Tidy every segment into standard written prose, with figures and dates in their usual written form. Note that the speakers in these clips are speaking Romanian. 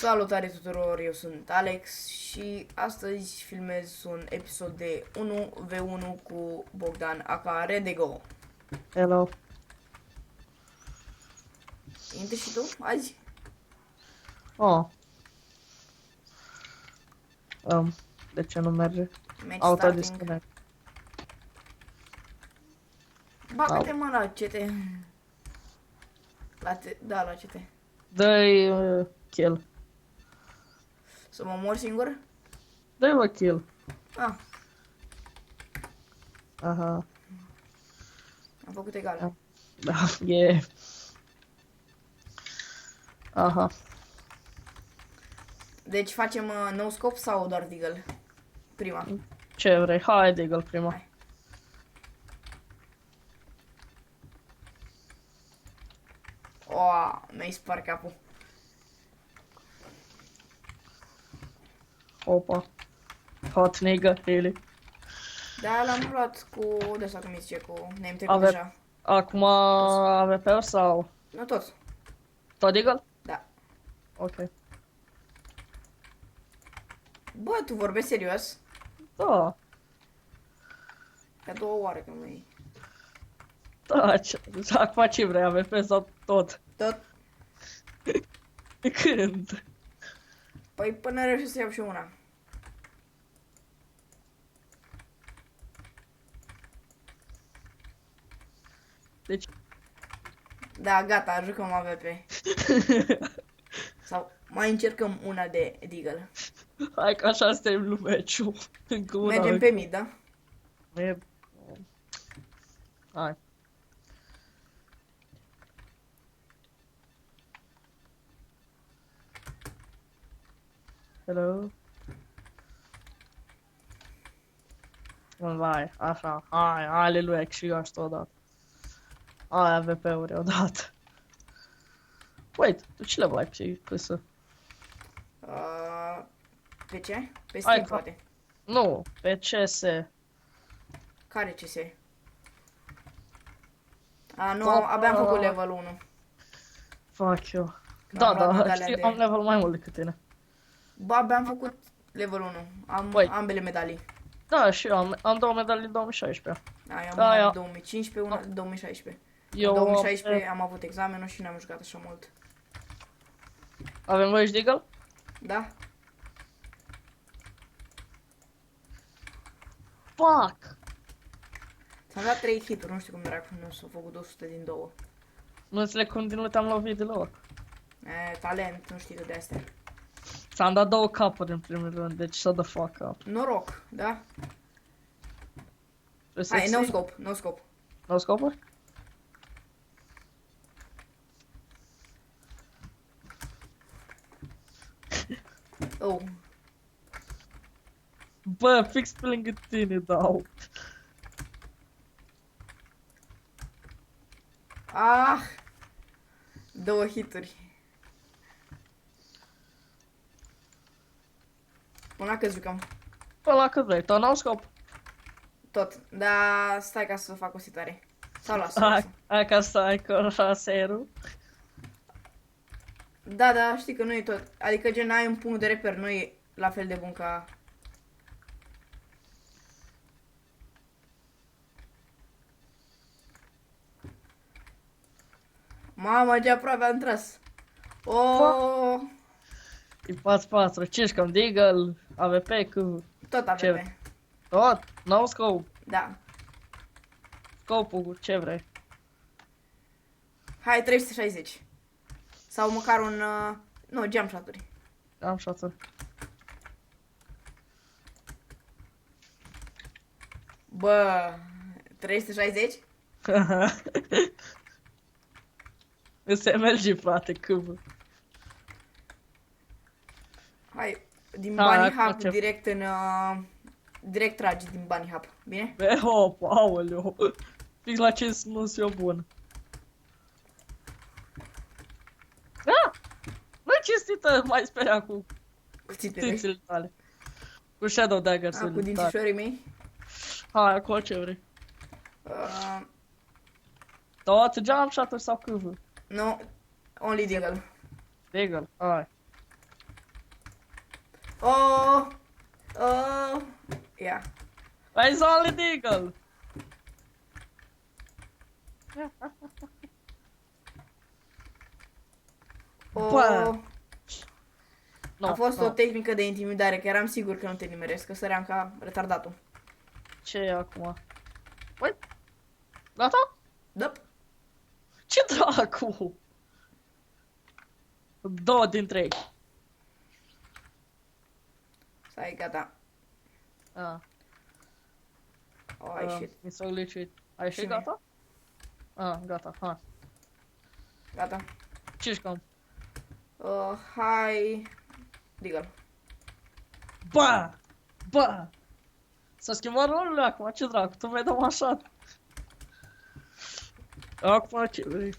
Salutare tuturor, eu sunt Alex și astăzi filmez un episod de 1v1 cu Bogdan aka Redego. Hello. Intri și tu azi? Oh. De ce nu merge? Match Auto starting. disconnect. Bagă-te mă la CT. La CT. Dă-i kill. Să mă mor singur? Dă-i mă kill. Ah, Aha. am făcut egal. Da, e. Aha. Deci facem no scope sau doar deagle? Prima. Ce vrei? Hai, Deagle prima. Hai. Oa, mi-ai spart capul. Opa. Hot nigga, really. Da, l-am luat cu, de asta cum îi zice, cu name tag Ave- deja. Acum AWP-uri sau? Nu tot. Tot Deagle? Da. Ok. Bă, tu vorbești serios? Da. Ca 2 ore că mai... Da, acum ce vrei? AWP sau tot? Tot? Când? Păi până reușesc să iau și una. Deci... Da, gata, jucăm AVP. Sau mai încercăm una de Deagle. Hai că așa suntem meciul. Încă una. Mergem pe mid, da? Hai. Hello? Vai, așa, hai, aleluia, și eu asta odată. Hai, AVP-uri odată. Wait, tu ce level ai pe căsă? Pe ce? Pe Hai, Steam, ca- poate. Nu, pe CS. Care CS? A, nu, Opa. abia am făcut level 1. Fuck you. Că am Da, luat da, medalia știu, de- am level mai mult decât tine. Ba, abia am făcut level 1. Am Păi. ambele medalii. Da, și eu am 2 medalii în 2016. Da, eu am Da, una eu- în 2015, una în 2016. Eu În 2016 am avut examenul și n-am jucat așa mult. Avem voie și Deagle? Da? Fuck! S-am dat 3 hituri, nu știu cum dracu nu s-au făcut 200 din 2. Nu înțeleg cum din nu te-am lovit deloc. Talent, nu știi tu de astea. Ți-am dat 2 capuri în primul rând, deci shut the fuck up. Noroc, da? Vrei să Hai, no ții? scop, no scop. No scopuri? Oh, Bă, fix pe lângă tine dau. ah! 2 hituri. Una că jucăm. Până la cât vrei, tot no scop. Tot, dar stai ca să fac o situare. Sau lasă. Hai ca să ai cu serul. Da, da, știi că nu e tot. Adică gen ai un punct de reper, nu e la fel de bun ca... Mamă, ce aproape am tras. Oh, E 4-4, 5 cam Deagle, AVP cu tot Ce? AVP. tot, no scope. Da. Scopul, ce vrei. Hai, 360. Sau măcar un... nu, jump shot-uri. Am shot-uri. Bă, 360? Îți MLG, frate, câvă. Hai, din Da, Bunny acum Hub ce- direct în... direct tragi din Bunny Hub, bine? Be, hop, aoleu. Fix la ce nu sunt eu bun. Da! Nu cinstită, mai speria cu Cuțitele. tițile tale. Cu Shadow Cu Daggers-urile tale. dințișorii mei. Hai, acolo ce vrei. Uh, Tot jump shot-uri sau câvă? no, only Deagle. Deagle, hai. Oh! Oh! Ia. Hai Solid Eagle! Bă! Oh! A Nu, fost o nu. tehnică de intimidare, că eram sigur că nu te nimeresc, că săream ca retardatul. Ce e acum? Băi? Gata? Da. Ce dracu? 2 din 3. Stai, gata. Ah, Oh, ai shit. mi s-a glitchuit. Ai și Și mie. gata? Ah, gata, hai. Gata. Ce jucăm? Hai... Deagle. Bă! Bă! S-a schimbat rolurile acum, ce dracu, tu mi-ai dat așa. Acum ce vrei?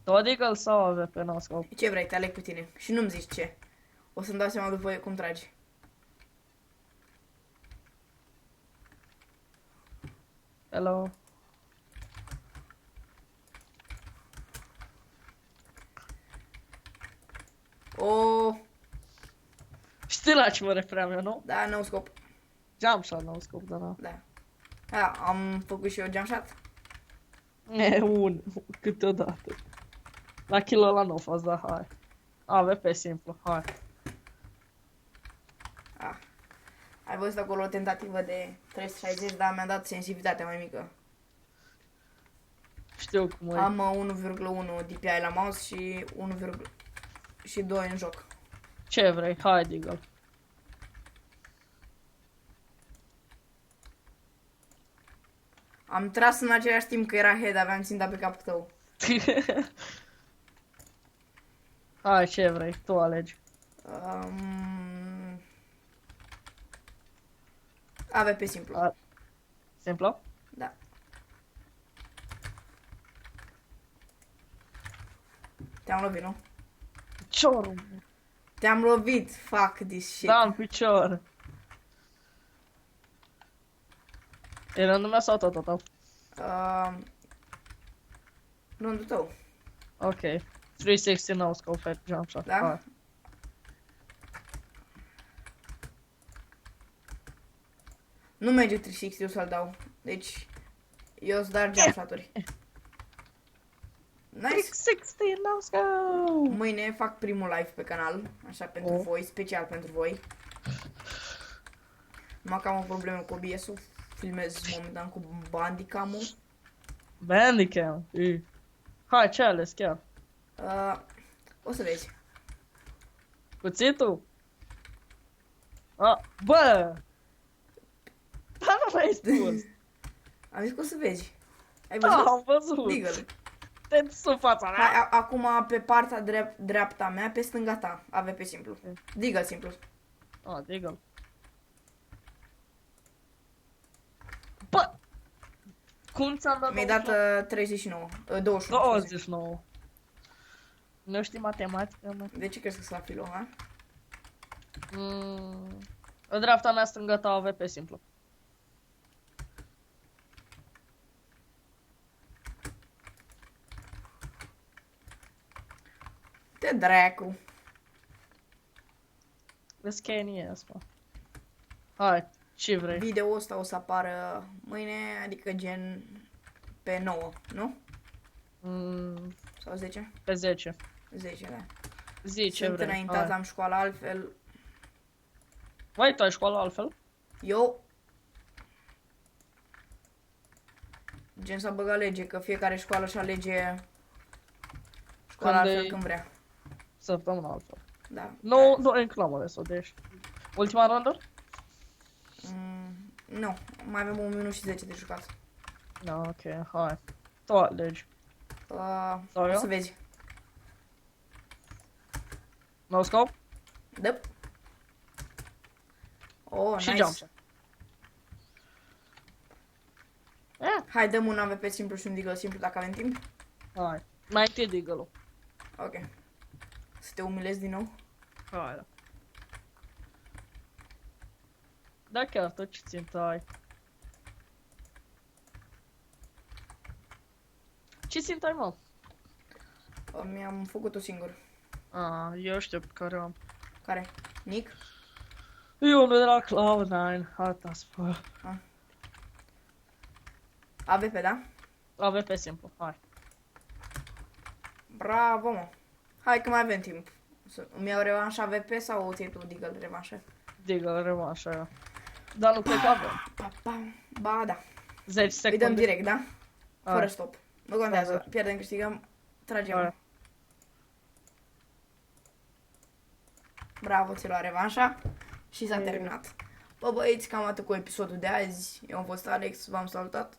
Tot Eagle sau AVP, n-am scop? Ce vrei, te aleg pe tine. Și nu-mi zici ce. O să-mi dau seama după cum tragi. Hello. Oh, Știi la ce mă refeream eu, nu? da, no scop. Jump shot, n-am scop, dar na. Da. Da, am făcut și eu jump shot. E, câteodată. La kill-ul ăla nu a fost, dar hai. AVP simplu, hai. Ah. Ai văzut acolo o tentativă de 360, dar mi-a dat sensibilitatea mai mică. Știu cum e. Am 1,1 DPI la mouse și 1,2 în joc. Ce vrei? Hai, Deagle. Am tras în același timp că era head, aveam ținta pe capul tău. Hai, ce vrei? Tu alegi. AVP simplu. Simplu? Da. Te-am lovit, nu? Piciorul. Te-am lovit, fuck this shit. Da, în picior. E rândul meu sau tot tău? Rândul tău. Ok. 360 no scope at jump shot. Da? Hai. Nu merge 360, eu să-l dau. Deci, eu îți dar jump shot-uri. Nice. 360 no scope. Mâine fac primul live pe canal, așa pentru Oh. voi, special pentru voi. Numai că am o problemă cu OBS-ul, filmez momentan cu Bandicam-ul. Bandicam. Hai, ce ales chiar? O să vezi. Cuțitul? Bă! Dar nu l-ai spus. Am zis că o să vezi. Ai Da, văzut? am văzut. Digă-l. Te în fața mea. Hai, acum pe partea dreapta mea, pe stânga ta, AVP simplu. Digă simplu. Digă-l. Bă! Cum ți-am dat Mi-ai dat 39, 21. 29. Nu știi matematică, mă? De ce crezi că s-a filo, ha? În dreapta mea stângă ta AVP simplu. Te dracu. Vezi că e nies, mă. Hai, ce vrei? Video-ul ăsta o să apară mâine, adică gen pe 9, nu? Sau 10? Pe 10. 10, da. Zi ce Sunt vrei. înaintat, Hai. am școala altfel. Vai, tu ai școală altfel? Eu... Gen s-a băgat lege, că fiecare școală își alege școala Când altfel e- când vrea. Săptămâna altfel. Da. Nu, încă n-am ales-o, deci. Ultima rundă? Nu, mai avem 1 minut și 10 de jucat. Da, ok, hai. Tu alegi. Sau O eu? să vezi. No scope? Da. Oh, Și nice. jump shot. Hai, dăm un AVP simplu și un deagle simplu dacă avem timp. Hai. Mai întâi deagle-ul. Ok. Să te umilezi din nou. Hai, da. Da, chiar, tot ce țintă ai. Ce țintă ai, mă? Mi-am făcut-o singur. Eu știu pe care o am. Care? Nick? E unul de la Cloud9. Asta spune. AVP, da? AVP simplu, hai. Bravo, mă. Hai că mai avem timp. Îmi iau revanșa AVP sau o ții tu Deagle revanșă? Deagle revanșa eu. Dar nu cred că avem. Ba, da. 10 Îi secunde. dăm direct, da? Fără Hai. stop. Nu contează. Hai. Pierdem, câștigăm. Tragem. Hai. Bravo, ți-ai luat revanșa. Și s-a terminat. Bă, băieți, cam atât cu episodul de azi. Eu am fost Alex, v-am salutat.